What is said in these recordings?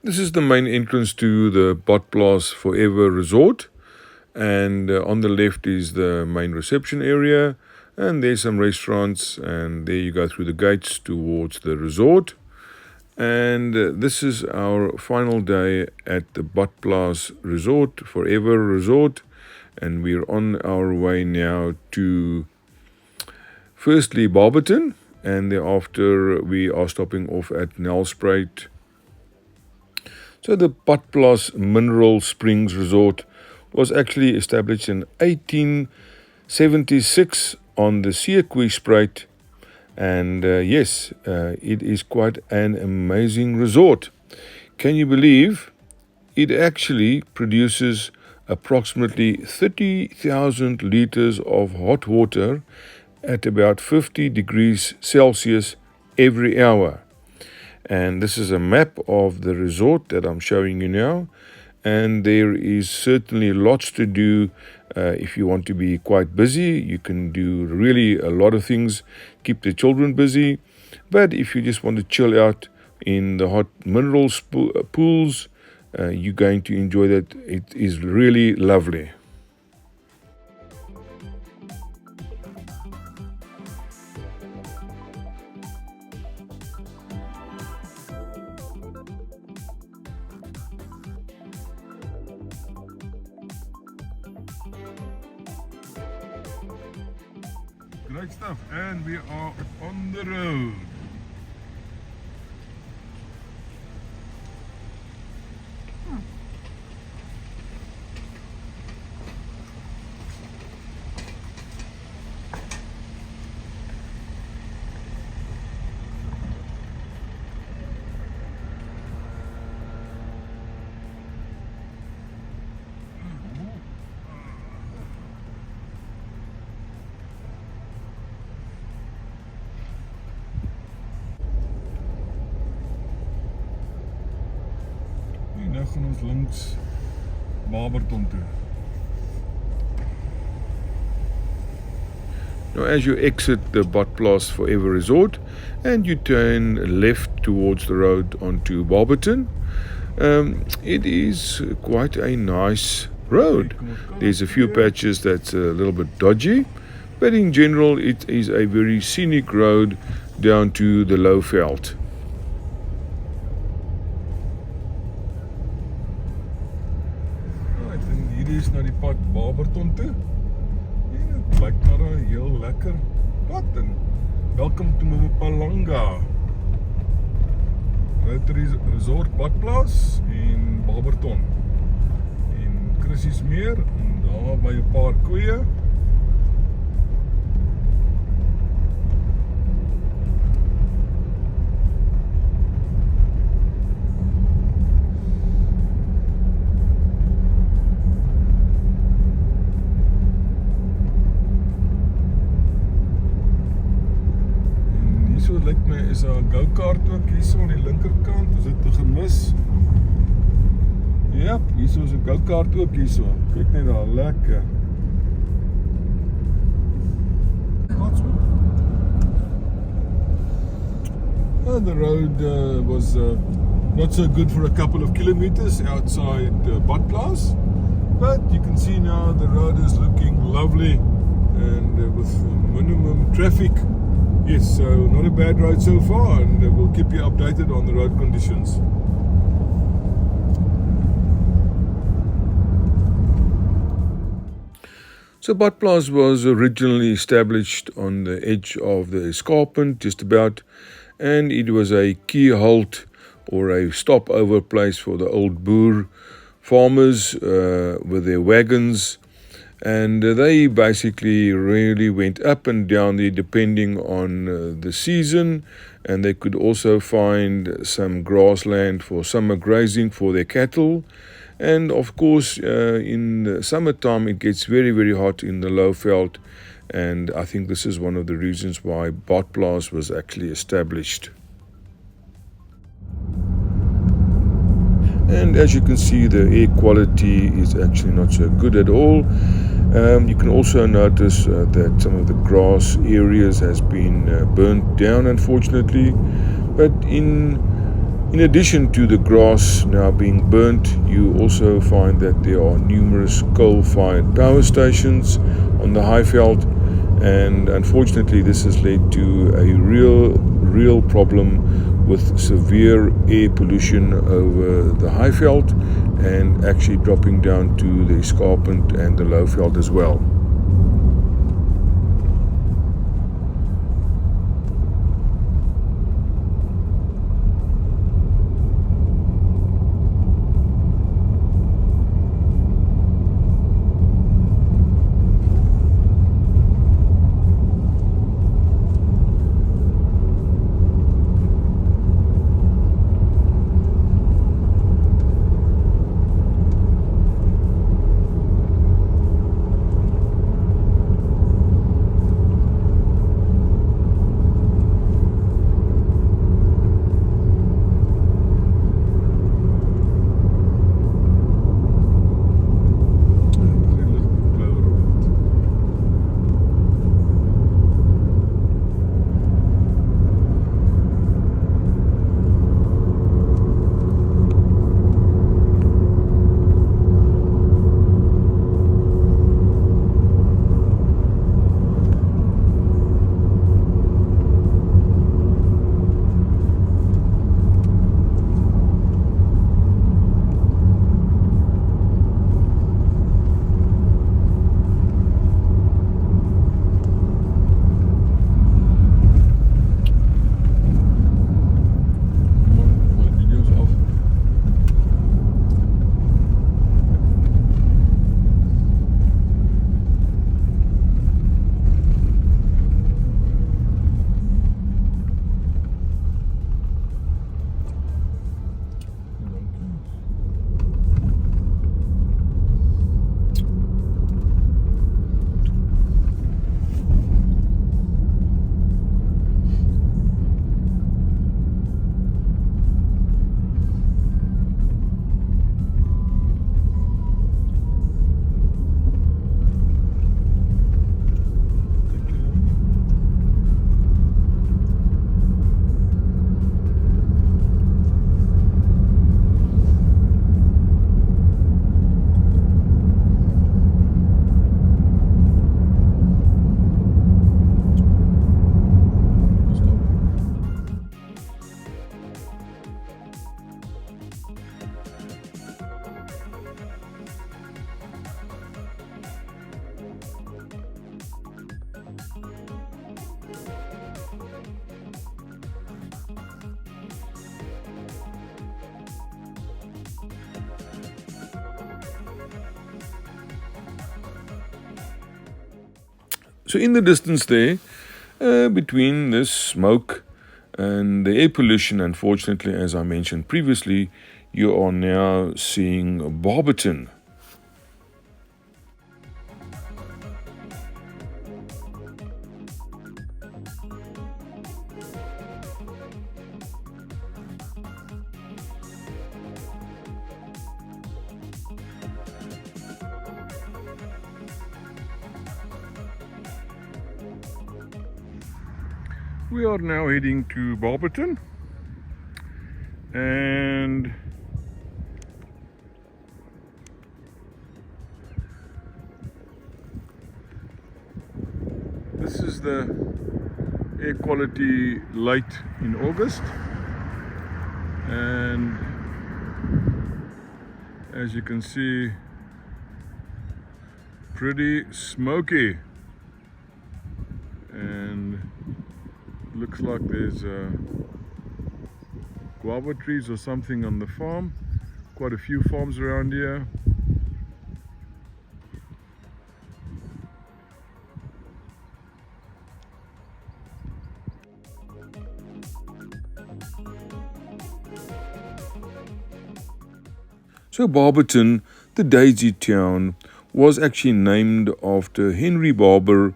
This is the main entrance to the Badplaas Forever Resort, and on the left is the main reception area, and there's some restaurants, and there you go through the gates towards the resort. And this is our final day at the Badplaas Resort, Forever Resort, and we're on our way now to firstly Barberton, and thereafter we are stopping off at Nelspruit. So the Badplaas Mineral Springs Resort was actually established in 1876 on the Sukhile, and yes, it is quite an amazing resort. Can you believe it actually produces approximately 30,000 liters of hot water at about 50 degrees Celsius every hour? And this is a map of the resort that I'm showing you now. And there is certainly lots to do. If you want to be quite busy, you can do really a lot of things, keep the children busy. But if you just want to chill out in the hot mineral pools, you're going to enjoy that. It is really lovely. Great stuff, and we are on the road. Nou gaan ons links Baberton toe. Now as you exit the Badplaas Forever Resort and you turn left towards the road onto Baberton, it is quite a nice road. There's a few patches that's a little bit dodgy, but in general it is a very scenic road down to the low veld. Hier is na die pad Baberton toe. En het lyk maar 'n heel lekker pad. En welkom to Mbombela. Resort Badplaas in Baberton. En Chrissy's meer en daar by 'n paar koeie. So lyk my is 'n go-kart ook hierso aan die linkerkant. Is dit te gemis? Ja, hierso is 'n go-kart ook hierso. Kyk net daar, lekker. The road was not so good for a couple of kilometers outside Badplaas, but you can see now the road is looking lovely and with minimum traffic. Yes, so not a bad road so far, and we'll keep you updated on the road conditions. So Badplaas was originally established on the edge of the escarpment, just about, and it was a key halt or a stopover place for the old Boer farmers with their wagons. And they basically really went up and down there depending on the season, and they could also find some grassland for summer grazing for their cattle. And of course, in the summertime, it gets very, very hot in the low veld, and I think this is one of the reasons why Badplaas was actually established. And as you can see, the air quality is actually not so good at all. You can also notice that some of the grass areas has been burnt down, unfortunately. But in In addition to the grass now being burnt, you also find that there are numerous coal-fired power stations on the Highveld, and unfortunately this has led to a real problem with severe air pollution over the Highveld and actually dropping down to the escarpment and the Lowveld as well. So in the distance there, between the smoke and the air pollution, unfortunately, as I mentioned previously, you are now seeing Barberton. We are now heading to Baberton, and this is the air quality late in August, and as you can see, pretty smoky, and looks like there's guava trees or something on the farm. Quite a few farms around here. So Barberton, the Daisy Town, was actually named after Henry Barber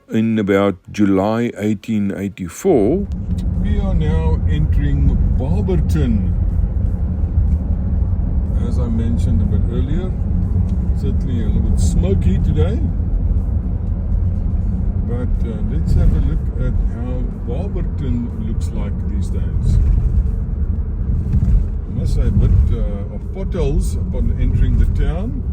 in about July 1884. We are now entering Baberton. As I mentioned a bit earlier, certainly a little bit smoky today. But let's have a look at how Baberton looks like these days. must say a bit of potholes upon entering the town.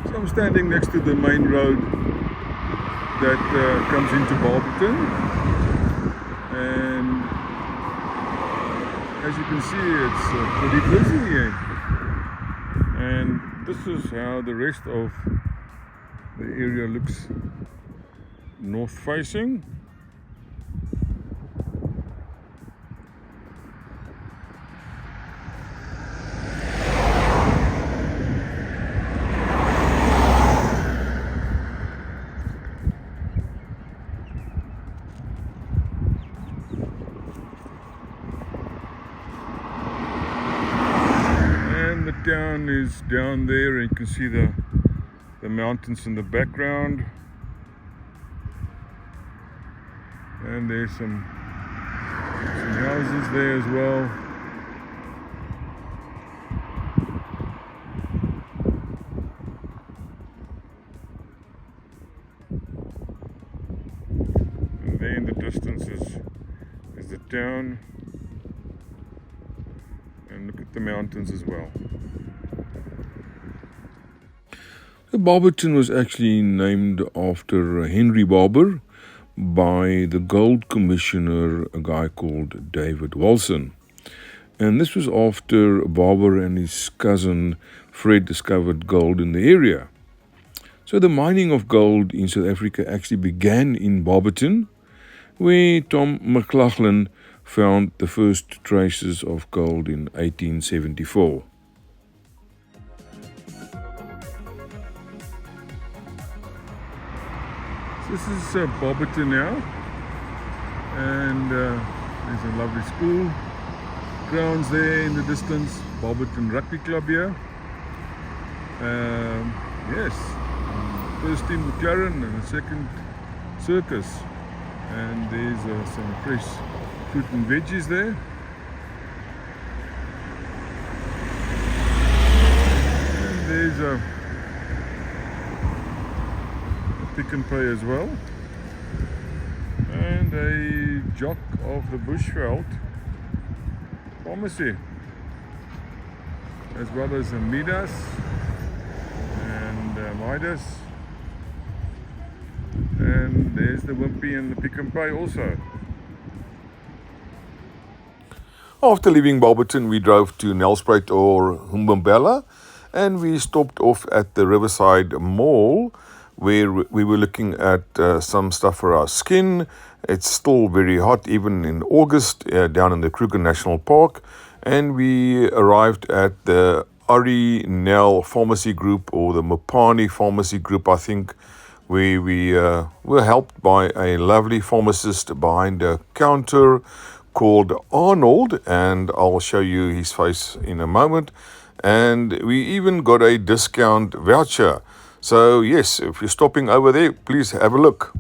So I'm standing next to the main road that comes into Baberton, and as you can see, it's pretty busy here. And this is how the rest of the area looks north facing. The town is down there, and you can see the mountains in the background, and there's some houses there as well. And there in the distance is the town, and look at the mountains as well. Barberton was actually named after Henry Barber by the gold commissioner, a guy called David Wilson. And this was after Barber and his cousin Fred discovered gold in the area. So the mining of gold in South Africa actually began in Barberton, where Tom McLaughlin found the first traces of gold in 1874. This is Baberton now, and there's a lovely school grounds there in the distance. Baberton Rugby Club here. Yes, first team McLaren and the second Circus, and there's some fresh fruit and veggies there. And there's a Pick and Pay as well, and a Jock of the Bushveld pharmacy, as well as a Midas and Midas, and there's the Wimpy and the Pick and Pay also. After leaving Baberton, we drove to Nelspruit or Mbombela, and we stopped off at the Riverside Mall, where we were looking at some stuff for our skin. It's still very hot, even in August, down in the Kruger National Park. And we arrived at the Arrie Nel Pharmacy Group, or the Mopani Pharmacy Group, I think, where we were helped by a lovely pharmacist behind a counter called Arnold, and I'll show you his face in a moment. And we even got a discount voucher. So yes, if you're stopping over there, please have a look.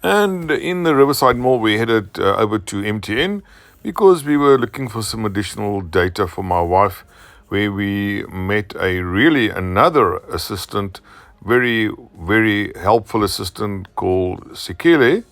And in the Riverside Mall, we headed over to MTN because we were looking for some additional data for my wife, where we met another assistant, very, very helpful assistant called Sukhile,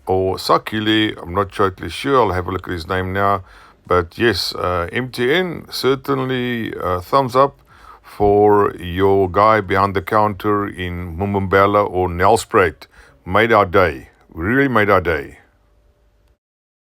or Sukhile. I'm not totally sure. I'll have a look at his name now. But yes, MTN, certainly thumbs up for your guy behind the counter in Mbombela or Nelspruit. Made our day. Really made our day.